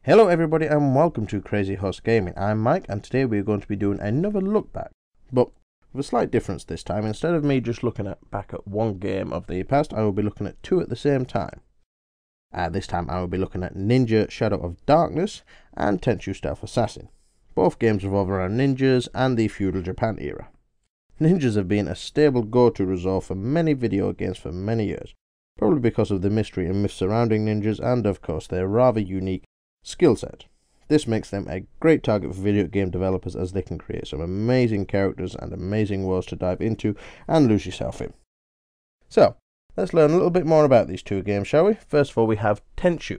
Hello everybody and welcome to Crazy Horse Gaming. I'm Mike and today we're going to be doing another look back, but with a slight difference this time. Instead of me just looking back at one game of the past, I will be looking at two at the same time. This time I will be looking at Ninja Shadow of Darkness and Tenchu Stealth Assassin. Both games revolve around ninjas and the feudal Japan era. Ninjas have been a stable go-to resort for many video games for many years, probably because of the mystery and myth surrounding ninjas and of course their rather unique skill set. This makes them a great target for video game developers as they can create some amazing characters and amazing worlds to dive into and lose yourself in. So, let's learn a little bit more about these two games, shall we? First of all, we have Tenchu.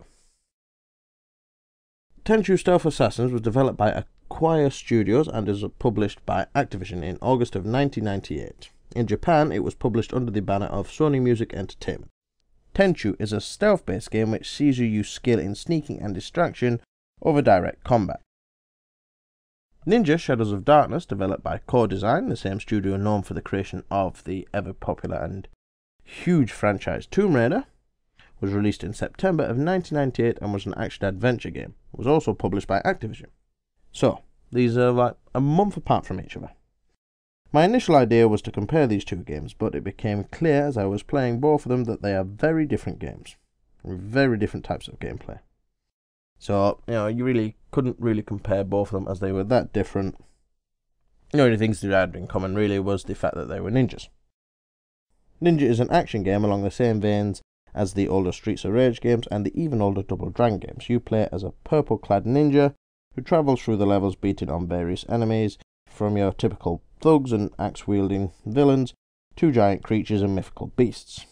Tenchu Stealth Assassins was developed by Acquire Studios and is published by Activision in August of 1998. In Japan, it was published under the banner of Sony Music Entertainment. Tenchu is a stealth-based game which sees you use skill in sneaking and distraction over direct combat. Ninja Shadows of Darkness, developed by Core Design, the same studio known for the creation of the ever-popular and huge franchise Tomb Raider, was released in September of 1998 and was an action-adventure game. It was also published by Activision. So, these are like a month apart from each other. My initial idea was to compare these two games, but it became clear as I was playing both of them that they are very different games, with very different types of gameplay. So, you really couldn't really compare both of them as they were that different. The only things they had in common really was the fact that they were ninjas. Ninja is an action game along the same veins as the older Streets of Rage games and the even older Double Dragon games. You play as a purple-clad ninja who travels through the levels beating on various enemies, from your typical thugs and axe-wielding villains to giant creatures and mythical beasts.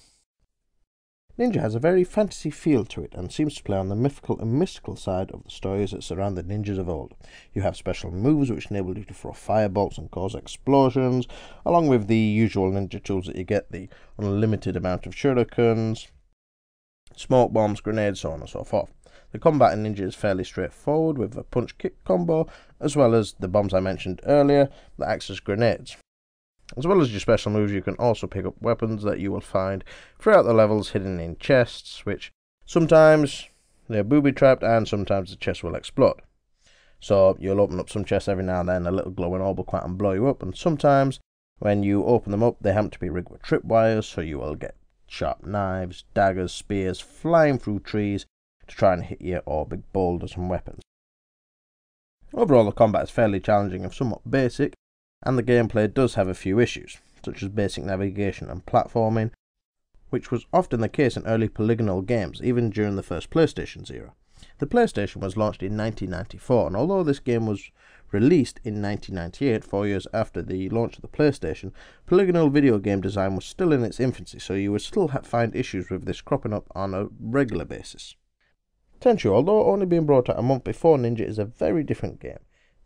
Ninja has a very fantasy feel to it and seems to play on the mythical and mystical side of the stories that surround the ninjas of old. You have special moves which enable you to throw firebolts and cause explosions, along with the usual ninja tools that you get, the unlimited amount of shurikens, smoke bombs, grenades, so on and so forth. The combat in Ninja is fairly straightforward with a punch-kick combo, as well as the bombs I mentioned earlier that acts as grenades. As well as your special moves, you can also pick up weapons that you will find throughout the levels hidden in chests, which sometimes they're booby-trapped and sometimes the chest will explode. So you'll open up some chests every now and then, a little glowing orb will come out and blow you up, and sometimes when you open them up they happen to be rigged with tripwires, so you will get sharp knives, daggers, spears flying through trees to try and hit you, or big boulders and weapons. Overall, the combat is fairly challenging and somewhat basic, and the gameplay does have a few issues, such as basic navigation and platforming, which was often the case in early polygonal games, even during the first PlayStation's era. The PlayStation was launched in 1994, and although this game was released in 1998, 4 years after the launch of the PlayStation, polygonal video game design was still in its infancy, so you would still find issues with this cropping up on a regular basis. Tenchu, although only being brought out a month before Ninja, is a very different game.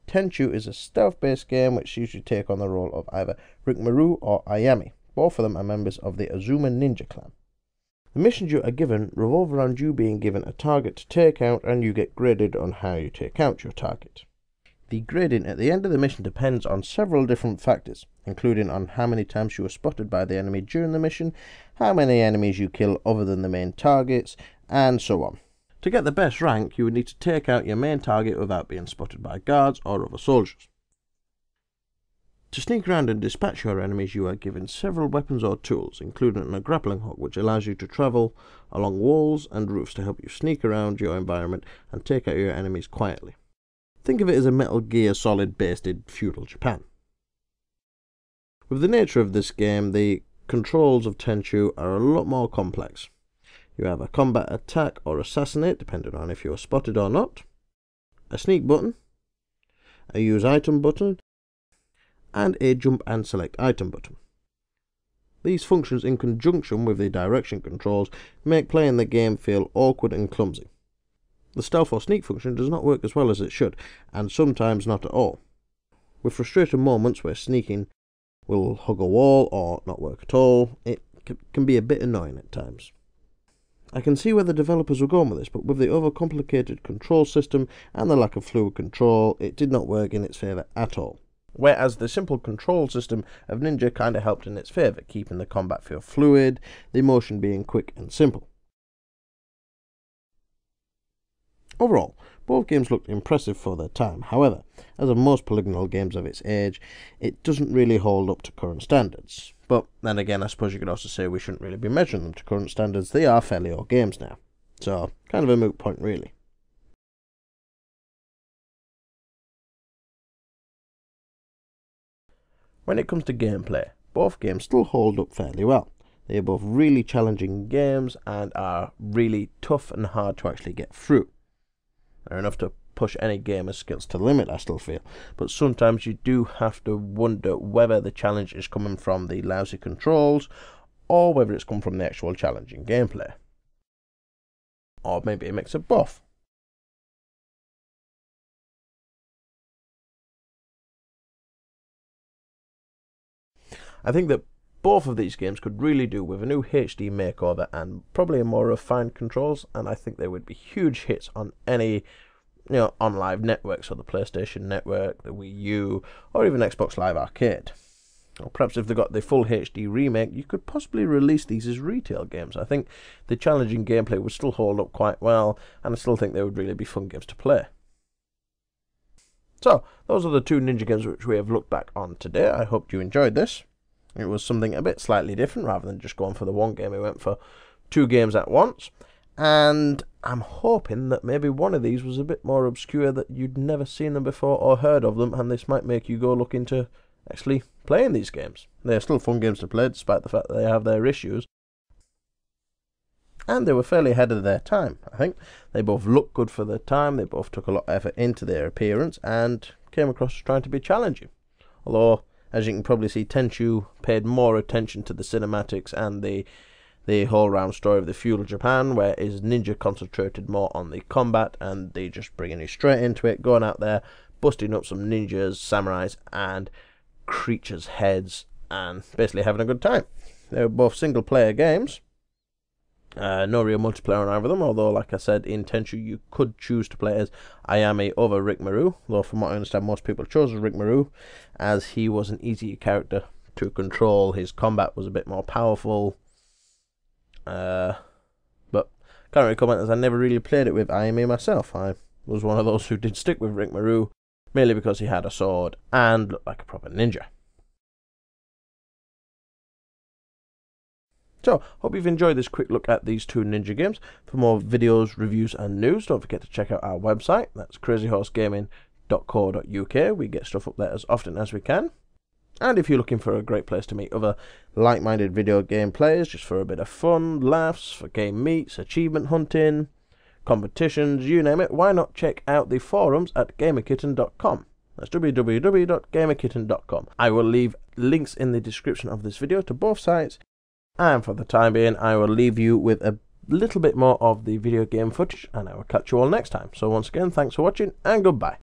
Tenchu is a stealth-based game which sees you take on the role of either Rikmaru or Ayami. Both of them are members of the Azuma Ninja clan. The missions you are given revolve around you being given a target to take out, and you get graded on how you take out your target. The grading at the end of the mission depends on several different factors, including on how many times you are spotted by the enemy during the mission, how many enemies you kill other than the main targets, and so on. To get the best rank, you would need to take out your main target without being spotted by guards or other soldiers. To sneak around and dispatch your enemies, you are given several weapons or tools, including a grappling hook which allows you to travel along walls and roofs to help you sneak around your environment and take out your enemies quietly. Think of it as a Metal Gear Solid based in feudal Japan. With the nature of this game, the controls of Tenchu are a lot more complex. You have a combat attack or assassinate, depending on if you are spotted or not, a sneak button, a use item button, and a jump and select item button. These functions in conjunction with the direction controls make playing the game feel awkward and clumsy. The stealth or sneak function does not work as well as it should, and sometimes not at all, with frustrating moments where sneaking will hug a wall or not work at all. It can be a bit annoying at times. I can see where the developers were going with this, but with the overcomplicated control system and the lack of fluid control, it did not work in its favour at all. Whereas the simple control system of Ninja kinda helped in its favour, keeping the combat feel fluid, the motion being quick and simple. Overall, both games looked impressive for their time. However, as of most polygonal games of its age, it doesn't really hold up to current standards. But then again, I suppose you could also say we shouldn't really be measuring them to current standards. They are fairly old games now. So, kind of a moot point really. When it comes to gameplay, both games still hold up fairly well. They are both really challenging games and are really tough and hard to actually get through. They're enough to push any gamer's skills to the limit, I still feel, but sometimes you do have to wonder whether the challenge is coming from the lousy controls or whether it's come from the actual challenging gameplay. Or maybe a mix of both. I think that both of these games could really do with a new HD makeover and probably a more refined controls, and I think they would be huge hits on any, on live networks, or the PlayStation Network, the Wii U, or even Xbox Live Arcade. Or perhaps if they got the full HD remake, you could possibly release these as retail games. I think the challenging gameplay would still hold up quite well, and I still think they would really be fun games to play. So, those are the two Ninja games which we have looked back on today. I hope you enjoyed this. It was something a bit slightly different. Rather than just going for the one game, we went for two games at once. And I'm hoping that maybe one of these was a bit more obscure, that you'd never seen them before or heard of them, and this might make you go look into actually playing these games. They're still fun games to play, despite the fact that they have their issues. And they were fairly ahead of their time, I think. They both looked good for their time, they both took a lot of effort into their appearance, and came across as trying to be challenging. Although, as you can probably see, Tenchu paid more attention to the cinematics and the whole round story of the feudal Japan, whereas Ninja concentrated more on the combat, and they just bringing you straight into it, going out there, busting up some ninjas, samurais, and creatures' heads, and basically having a good time. They were both single-player games. No real multiplayer on either of them, although, like I said, in Tenchu you could choose to play as Ayame over Rickmaru, though from what I understand most people chose Rickmaru, as he was an easier character to control. His combat was a bit more powerful, but can't really comment, as I never really played it with Ayame myself. I was one of those who did stick with Rickmaru, mainly because he had a sword and looked like a proper ninja. So, hope you've enjoyed this quick look at these two Ninja games. For more videos, reviews and news, don't forget to check out our website. That's crazyhorsegaming.co.uk. We get stuff up there as often as we can. And if you're looking for a great place to meet other like-minded video game players, just for a bit of fun, laughs, for game meets, achievement hunting, competitions, you name it, why not check out the forums at gamerkitten.com. That's www.gamerkitten.com. I will leave links in the description of this video to both sites. And for the time being, I will leave you with a little bit more of the video game footage, and I will catch you all next time. So once again, thanks for watching, and goodbye.